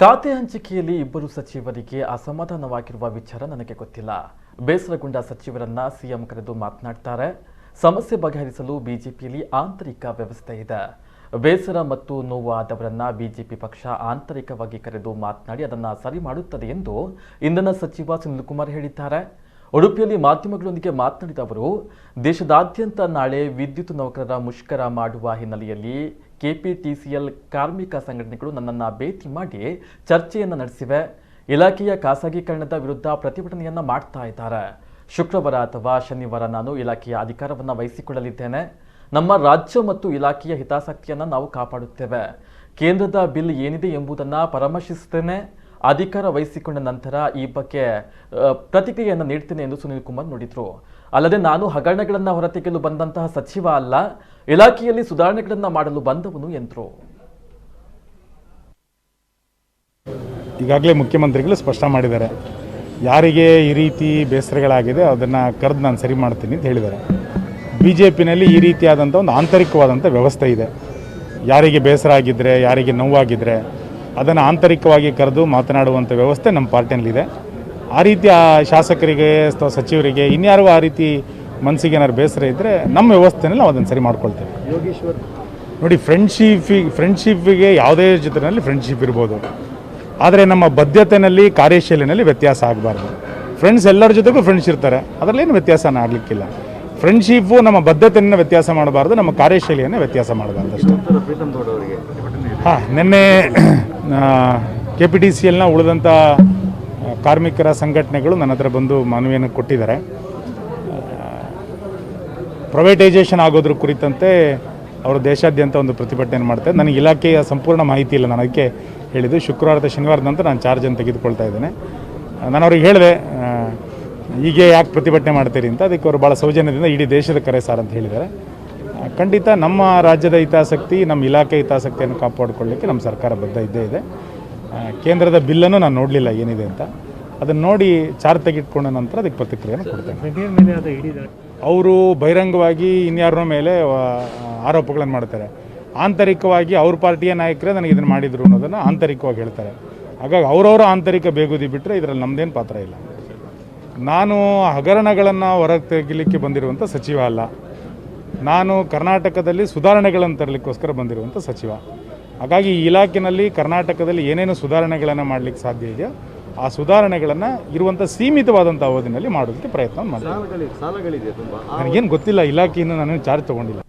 ಖಾತೆ ಹಂಚಿಕೆಯಲ್ಲಿ ಇಬ್ಬರು ಸಚಿವರಿಗೆ ಅಸಮಾಧಾನವಾಗಿರುವ ವಿಚಾರ ನನಗೆ ಗೊತ್ತಿಲ್ಲ. ಬೇಸರಗೊಂಡ ಸಚಿವರನ್ನ ಸಿಎಂ ಕರೆದು ಮಾತನಾಡ್ತಾರೆ. ಸಮಸ್ಯೆ ಬಗೆಹರಿಸಲು ಬಿಜೆಪಿಯಲ್ಲಿ ಆಂತರಿಕ ವ್ಯವಸ್ಥೆ ಇದೆ. ಬೇಸರ ಮತ್ತು ನೋವು ಆದವರನ್ನ ಬಿಜೆಪಿ ಪಕ್ಷ ಆಂತರಿಕವಾಗಿ ಕರೆದು ಮಾತನಾಡಿ ಅದನ್ನು ಸರಿ ಮಾಡುತ್ತದೆ ಎಂದು ಇಂಧನ ಸಚಿವ ಸುನಿಲ್ ಕುಮಾರ್ ಹೇಳಿದ್ದಾರೆ. ಉಡುಪಿಯಲ್ಲಿ ಮಾಧ್ಯಮಗಳೊಂದಿಗೆ ಮಾತನಾಡಿದ ಅವರು, ದೇಶದಾದ್ಯಂತ ನಾಳೆ ವಿದ್ಯುತ್ ನೌಕರರ ಮುಷ್ಕರ ಮಾಡುವ ಹಿನ್ನೆಲೆಯಲ್ಲಿ ಕೆಪಿಟಿಸಿಎಲ್ ಕಾರ್ಮಿಕ ಸಂಘಟನೆಗಳು ನನ್ನನ್ನು ಭೇಟಿ ಮಾಡಿ ಚರ್ಚೆಯನ್ನು ನಡೆಸಿವೆ. ಇಲಾಖೆಯ ಖಾಸಗೀಕರಣದ ವಿರುದ್ಧ ಪ್ರತಿಭಟನೆಯನ್ನ ಮಾಡ್ತಾ ಇದ್ದಾರೆ. ಶುಕ್ರವಾರ ಅಥವಾ ಶನಿವಾರ ನಾನು ಇಲಾಖೆಯ ಅಧಿಕಾರವನ್ನು ವಹಿಸಿಕೊಳ್ಳಲಿದ್ದೇನೆ. ನಮ್ಮ ರಾಜ್ಯ ಮತ್ತು ಇಲಾಖೆಯ ಹಿತಾಸಕ್ತಿಯನ್ನು ನಾವು ಕಾಪಾಡುತ್ತೇವೆ. ಕೇಂದ್ರದ ಬಿಲ್ ಏನಿದೆ ಎಂಬುದನ್ನು ಪರಾಮರ್ಶಿಸುತ್ತೇನೆ. ಅಧಿಕಾರ ವಹಿಸಿಕೊಂಡ ನಂತರ ಈ ಬಗ್ಗೆ ಪ್ರತಿಕ್ರಿಯೆಯನ್ನು ನೀಡ್ತೇನೆ ಎಂದು ಸುನಿಲ್ ಕುಮಾರ್ ನುಡಿದರು. ಅಲ್ಲದೆ ನಾನು ಹಗರಣಗಳನ್ನು ಹೊರತೆಗೆಯಲು ಬಂದಂತಹ ಸಚಿವ ಅಲ್ಲ, ಇಲಾಖೆಯಲ್ಲಿ ಸುಧಾರಣೆಗಳನ್ನು ಮಾಡಲು ಬಂದವನು ಎಂದರು. ಈಗಾಗಲೇ ಮುಖ್ಯಮಂತ್ರಿಗಳು ಸ್ಪಷ್ಟ ಮಾಡಿದ್ದಾರೆ, ಯಾರಿಗೆ ಈ ರೀತಿ ಬೇಸರಗಳಾಗಿದೆ ಅದನ್ನು ಕರೆದು ನಾನು ಸರಿ ಮಾಡ್ತೀನಿ ಅಂತ ಹೇಳಿದ್ದಾರೆ. ಬಿಜೆಪಿನಲ್ಲಿ ಈ ರೀತಿಯಾದಂಥ ಒಂದು ಆಂತರಿಕವಾದಂಥ ವ್ಯವಸ್ಥೆ ಇದೆ. ಯಾರಿಗೆ ಬೇಸರ ಆಗಿದ್ದರೆ, ಯಾರಿಗೆ ನೋವಾಗಿದ್ದರೆ ಅದನ್ನು ಆಂತರಿಕವಾಗಿ ಕರೆದು ಮಾತನಾಡುವಂಥ ವ್ಯವಸ್ಥೆ ನಮ್ಮ ಪಾರ್ಟಿಯಲ್ಲಿದೆ. ಆ ರೀತಿಯ ಶಾಸಕರಿಗೆ ಅಥವಾ ಸಚಿವರಿಗೆ ಇನ್ಯಾರಿಗೂ ಆ ರೀತಿ ಮನಸ್ಸಿಗೆ ಏನಾದ್ರು ಬೇಸರ ಇದ್ದರೆ ನಮ್ಮ ವ್ಯವಸ್ಥೆಯಲ್ಲಿ ನಾವು ಅದನ್ನು ಸರಿ ಮಾಡ್ಕೊಳ್ತೇವೆ. ನೋಡಿ, ಫ್ರೆಂಡ್ಶಿಪ್ಪಿಗೆ ಯಾವುದೇ ಜೊತೆಯಲ್ಲಿ ಫ್ರೆಂಡ್ಶಿಪ್ ಇರ್ಬೋದು, ಆದರೆ ನಮ್ಮ ಬದ್ಧತೆಯಲ್ಲಿ ಕಾರ್ಯಶೈಲಿನಲ್ಲಿ ವ್ಯತ್ಯಾಸ ಆಗಬಾರ್ದು. ಫ್ರೆಂಡ್ಸ್ ಎಲ್ಲರ ಜೊತೆಗೂ ಫ್ರೆಂಡ್ಸ್ ಇರ್ತಾರೆ, ಅದರಲ್ಲೇನು ವ್ಯತ್ಯಾಸನ ಆಗಲಿಕ್ಕಿಲ್ಲ. ಫ್ರೆಂಡ್ಶಿಪ್ಪು ನಮ್ಮ ಬದ್ಧತೆಯನ್ನು ವ್ಯತ್ಯಾಸ ಮಾಡಬಾರ್ದು, ನಮ್ಮ ಕಾರ್ಯಶೈಲಿಯನ್ನು ವ್ಯತ್ಯಾಸ ಮಾಡಬಾರ್ದು ಅಷ್ಟೇ. ನಿನ್ನೆ ಕೆಪಿಟಿಸಿಎಲ್ನ ಉಳಿದಂಥ ಕಾರ್ಮಿಕರ ಸಂಘಟನೆಗಳು ನನ್ನ ಹತ್ರ ಬಂದು ಮನವಿಯನ್ನು ಕೊಟ್ಟಿದ್ದಾರೆ. ಪ್ರೈವೇಟೈಸೇಷನ್ ಆಗೋದ್ರ ಕುರಿತಂತೆ ಅವರು ದೇಶಾದ್ಯಂತ ಒಂದು ಪ್ರತಿಭಟನೆ ಮಾಡ್ತಾರೆ. ನನಗೆ ಇಲಾಖೆಯ ಸಂಪೂರ್ಣ ಮಾಹಿತಿ ಇಲ್ಲ, ನಾನು ಅದಕ್ಕೆ ಹೇಳಿದ್ದು ಶುಕ್ರವಾರದ ಶನಿವಾರದ ನಂತರ ನಾನು ಚಾರ್ಜನ್ನು ತೆಗೆದುಕೊಳ್ತಾ ಇದ್ದೇನೆ. ನಾನು ಅವ್ರಿಗೆ ಹೇಳಿದೆ, ಹೀಗೆ ಯಾಕೆ ಪ್ರತಿಭಟನೆ ಮಾಡ್ತೀರಿ ಅಂತ. ಅದಕ್ಕೆ ಅವರು ಭಾಳ ಸೌಜನ್ಯದಿಂದ ಇಡೀ ದೇಶದ ಕರೆ ಸಾರ್ ಅಂತ ಹೇಳಿದ್ದಾರೆ. ಖಂಡಿತ ನಮ್ಮ ರಾಜ್ಯದ ಹಿತಾಸಕ್ತಿ, ನಮ್ಮ ಇಲಾಖೆ ಹಿತಾಸಕ್ತಿಯನ್ನು ಕಾಪಾಡಿಕೊಳ್ಳಲಿಕ್ಕೆ ನಮ್ಮ ಸರ್ಕಾರ ಬದ್ಧ ಇದ್ದೇ ಇದೆ. ಕೇಂದ್ರದ ಬಿಲ್ಲನ್ನು ನಾನು ನೋಡಲಿಲ್ಲ ಏನಿದೆ ಅಂತ, ಅದನ್ನು ನೋಡಿ ಚಾರ್ಜ್ ತೆಗೆದುಕೊಂಡ ನಂತರ ಅದಕ್ಕೆ ಪ್ರತಿಕ್ರಿಯೆಯನ್ನು ಕೊಡ್ತೇನೆ. ಅವರು ಬಹಿರಂಗವಾಗಿ ಇನ್ಯಾರ ಮೇಲೆ ಆರೋಪಗಳನ್ನು ಮಾಡ್ತಾರೆ. ಆಂತರಿಕವಾಗಿ ಅವ್ರ ಪಾರ್ಟಿಯ ನಾಯಕರೇ ನನಗೆ ಇದನ್ನು ಮಾಡಿದರು ಅನ್ನೋದನ್ನು ಆಂತರಿಕವಾಗಿ ಹೇಳ್ತಾರೆ. ಹಾಗಾಗಿ ಅವರವರ ಆಂತರಿಕ ಬೇಗುದಿ ಬಿಟ್ಟರೆ ಇದರಲ್ಲಿ ನಮ್ಮದೇನು ಪಾತ್ರ ಇಲ್ಲ. ನಾನು ಹಗರಣಗಳನ್ನು ಹೊರಗೆ ತೆಗಿಲಿಕ್ಕೆ ಬಂದಿರುವಂಥ ಸಚಿವ ಅಲ್ಲ, ನಾನು ಕರ್ನಾಟಕದಲ್ಲಿ ಸುಧಾರಣೆಗಳನ್ನು ತರಲಿಕ್ಕೋಸ್ಕರ ಬಂದಿರುವಂಥ ಸಚಿವ. ಹಾಗಾಗಿ ಈ ಇಲಾಖೆಯಲ್ಲಿ ಕರ್ನಾಟಕದಲ್ಲಿ ಏನೇನು ಸುಧಾರಣೆಗಳನ್ನು ಮಾಡಲಿಕ್ಕೆ ಸಾಧ್ಯ ಇದೆಯೋ ಆ ಸುಧಾರಣೆಗಳನ್ನು ಇರುವಂಥ ಸೀಮಿತವಾದಂಥ ಅವಧಿನಲ್ಲಿ ಮಾಡೋದಕ್ಕೆ ಪ್ರಯತ್ನ ಮಾಡ್ತೀನಿ. ನನಗೇನು ಗೊತ್ತಿಲ್ಲ, ಇಲಾಖೆಯನ್ನು ನಾನು ಚಾರ್ಜ್ ತೊಗೊಂಡಿಲ್ಲ.